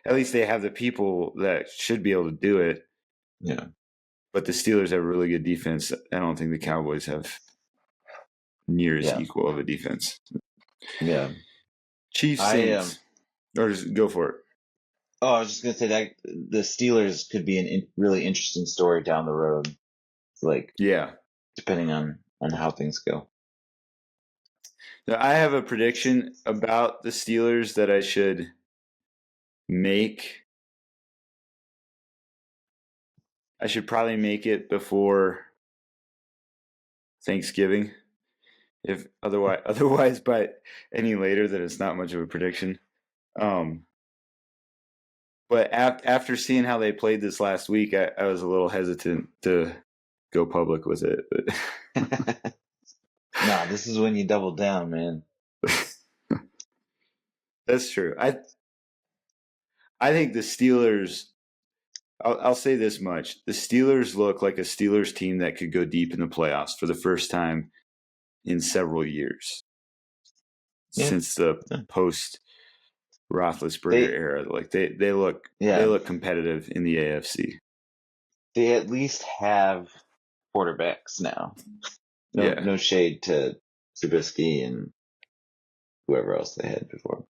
[SPEAKER 1] At least they have the people that should be able to do it.
[SPEAKER 3] Yeah.
[SPEAKER 1] But the Steelers have a really good defense. I don't think the Cowboys have near as equal of a defense.
[SPEAKER 3] Yeah.
[SPEAKER 1] Chiefs, Saints. Or just go for it.
[SPEAKER 3] Oh, I was just going to say that the Steelers could be a really interesting story down the road. Like, depending on how things go.
[SPEAKER 1] Now, I have a prediction about the Steelers that I should make. I should probably make it before Thanksgiving. If otherwise by any later, then it's not much of a prediction. But after seeing how they played this last week, I was a little hesitant to go public with it. But
[SPEAKER 3] nah, this is when you double down, man.
[SPEAKER 1] That's true. I think the Steelers. I'll say this much: the Steelers look like a Steelers team that could go deep in the playoffs for the first time in several years since the post Roethlisberger era. Like they look competitive in the AFC.
[SPEAKER 3] They at least have quarterbacks now. No shade to Trubisky and whoever else they had before.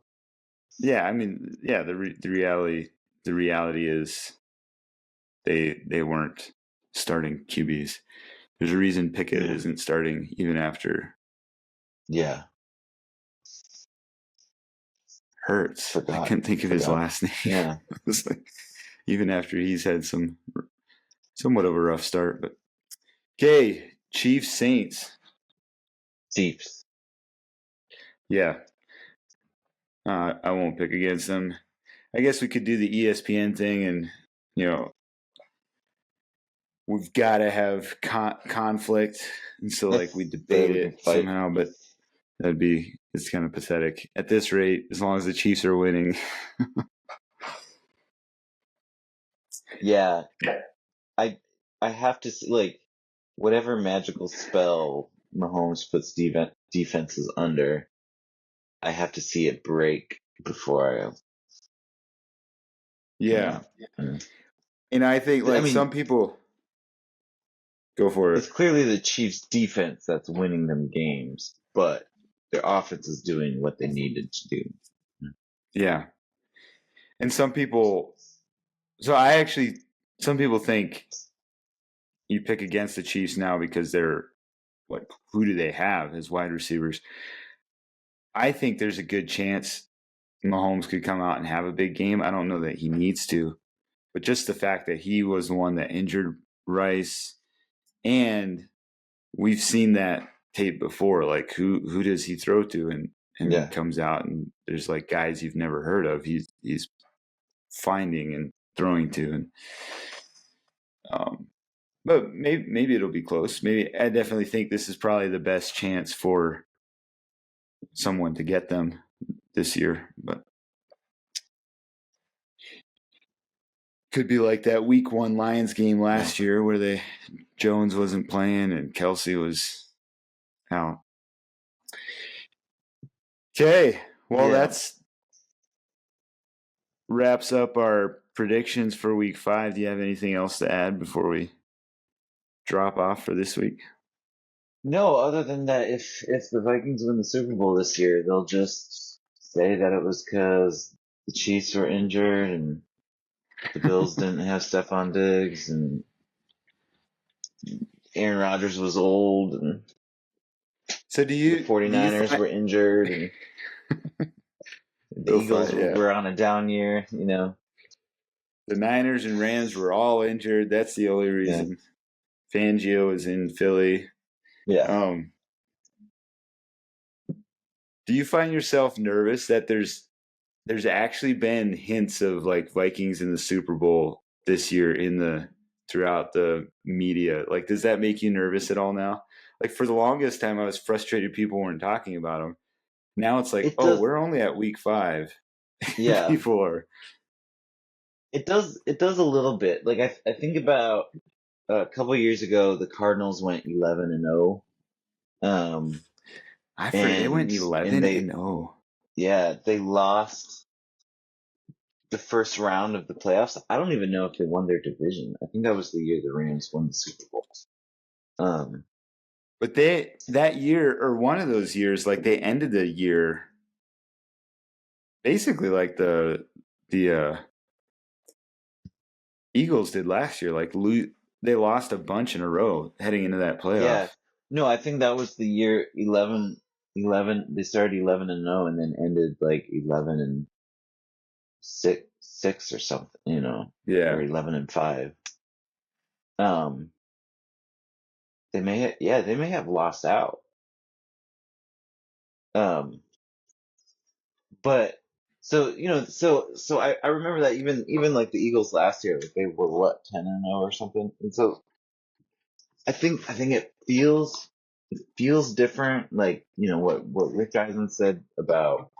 [SPEAKER 1] Yeah, I mean, the reality is they weren't starting QBs. There's a reason Pickett isn't starting even after Hurts. I couldn't think of his last name.
[SPEAKER 2] Yeah.
[SPEAKER 1] It's like, even after he's had somewhat of a rough start. But okay, Chiefs Saints.
[SPEAKER 2] Chiefs.
[SPEAKER 1] Yeah. I won't pick against them. I guess we could do the ESPN thing, and we've got to have conflict, and so like we debate it somehow. But it's kind of pathetic at this rate. As long as the Chiefs are winning.
[SPEAKER 2] Yeah, I have to see, like, whatever magical spell Mahomes puts defenses under, I have to see it break before I.
[SPEAKER 1] Yeah, and I think some people go for it.
[SPEAKER 2] It's clearly the Chiefs' defense that's winning them games, but their offense is doing what they needed to do.
[SPEAKER 1] Yeah, and some people think you pick against the Chiefs now because they're like, who do they have as wide receivers? I think there's a good chance Mahomes could come out and have a big game. I don't know that he needs to, but just the fact that he was the one that injured Rice, and we've seen that tape before. Like, who does he throw to? And he comes out and there's like guys you've never heard of. He's finding and throwing to, and but maybe it'll be close. Maybe I definitely think this is probably the best chance for someone to get them this year, but could be like that week 1 Lions game last year where Jones wasn't playing and Kelsey was out. Okay, well that's wraps up our predictions for week 5. Do you have anything else to add before we drop off for this week?
[SPEAKER 2] No, other than that, if the Vikings win the Super Bowl this year, they'll just say that it was because the Chiefs were injured and the Bills didn't have Stephon Diggs and Aaron Rodgers was old and
[SPEAKER 1] so the
[SPEAKER 2] 49ers were injured and the Eagles were on a down year,
[SPEAKER 1] The Niners and Rams were all injured. That's the only reason. Yeah. Fangio is in Philly.
[SPEAKER 2] Yeah.
[SPEAKER 1] Do you find yourself nervous that there's actually been hints of like Vikings in the Super Bowl this year throughout the media? Like, does that make you nervous at all now? Like, for the longest time, I was frustrated people weren't talking about them. Now it's like, we're only at week 5.
[SPEAKER 2] Yeah.
[SPEAKER 1] People are.
[SPEAKER 2] It does a little bit. Like, I think about a couple of years ago, the Cardinals went 11-0.
[SPEAKER 1] I forget they went 11-0.
[SPEAKER 2] Yeah, they lost the first round of the playoffs. I don't even know if they won their division. I think that was the year the Rams won the Super Bowl.
[SPEAKER 1] But that year, or one of those years, like they ended the year basically like the Eagles did last year. Like they lost a bunch in a row heading into that playoff.
[SPEAKER 2] Yeah, no, I think that was the year 11. They started 11-0 and then ended like 11-6 or something,
[SPEAKER 1] Yeah,
[SPEAKER 2] or 11-5. They may have lost out. But so I remember that even like the Eagles last year, like they were what 10-0 or something, and so I think it feels different. Like what Rick Eisen said about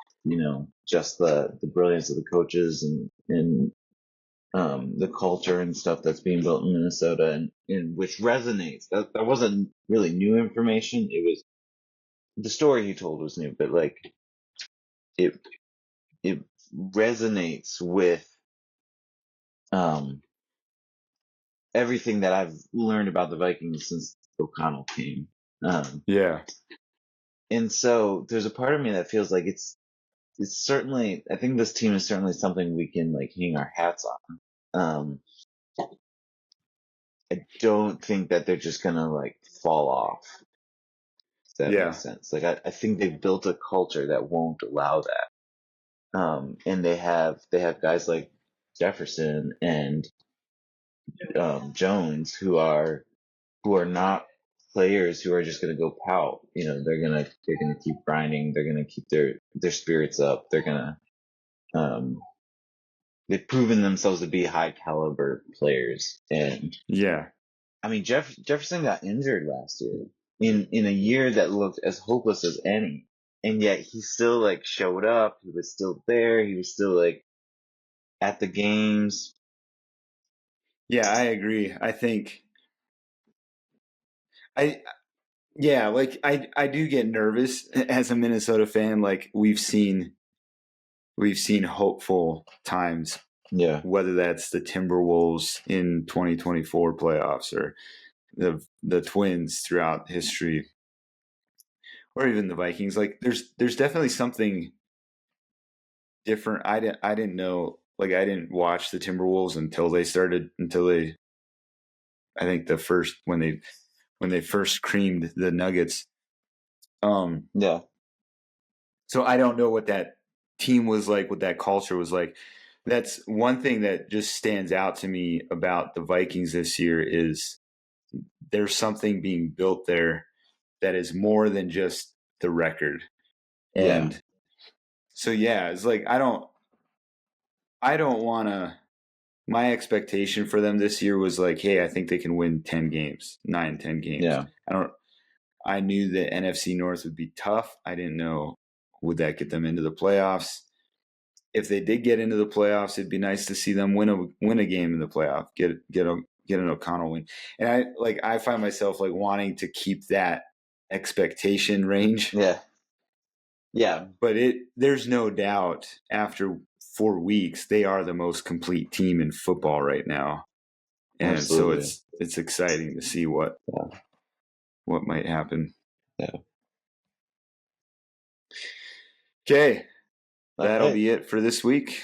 [SPEAKER 2] just the brilliance of the coaches and the culture and stuff that's being built in Minnesota and which resonates. That wasn't really new information. It was the story he told was new, but like it resonates with everything that I've learned about the Vikings since O'Connell came.
[SPEAKER 1] Yeah.
[SPEAKER 2] And so there's a part of me that feels like it's certainly, I think this team is certainly something we can like hang our hats on. I don't think that they're just gonna like fall off. If that makes sense. Like I think they've built a culture that won't allow that.
[SPEAKER 3] And they have guys like Jefferson and Jones who are not players who are just going to go pout. They're gonna keep grinding. They're gonna keep their spirits up. They're gonna they've proven themselves to be high caliber players. And
[SPEAKER 1] Yeah.
[SPEAKER 3] I mean, Jefferson got injured last year in a year that looked as hopeless as any, and yet he still like showed up. He was still there. He was still like at the games.
[SPEAKER 1] Yeah, I agree. I think I yeah, like I do get nervous as a Minnesota fan. Like we've seen hopeful times,
[SPEAKER 3] Yeah,
[SPEAKER 1] whether that's the Timberwolves in 2024 playoffs or the Twins throughout history, or even the Vikings. Like there's definitely something different. I didn't know, like I didn't watch the Timberwolves until they I think the first when they first creamed the Nuggets.
[SPEAKER 3] yeah,
[SPEAKER 1] So I don't know what that team was like, what that culture was like. That's one thing that just stands out to me about the Vikings this year is there's something being built there that is more than just the record.
[SPEAKER 3] yeah,
[SPEAKER 1] And so yeah, it's like I don't want to. My expectation for them this year was like, hey, I think they can win 10 games, 9, 10 games.
[SPEAKER 3] yeah.
[SPEAKER 1] I knew the NFC North would be tough. I didn't know would that get them into the playoffs. If they did get into the playoffs, it'd be nice to see them win a game in the playoff, get an O'Connell win. And I find myself like wanting to keep that expectation range.
[SPEAKER 3] Yeah. Yeah.
[SPEAKER 1] But there's no doubt after 4 weeks, they are the most complete team in football right now. And so
[SPEAKER 3] Absolutely.
[SPEAKER 1] it's exciting to see what might happen.
[SPEAKER 3] Yeah.
[SPEAKER 1] Okay. That'll
[SPEAKER 3] Okay.
[SPEAKER 1] be it for this week.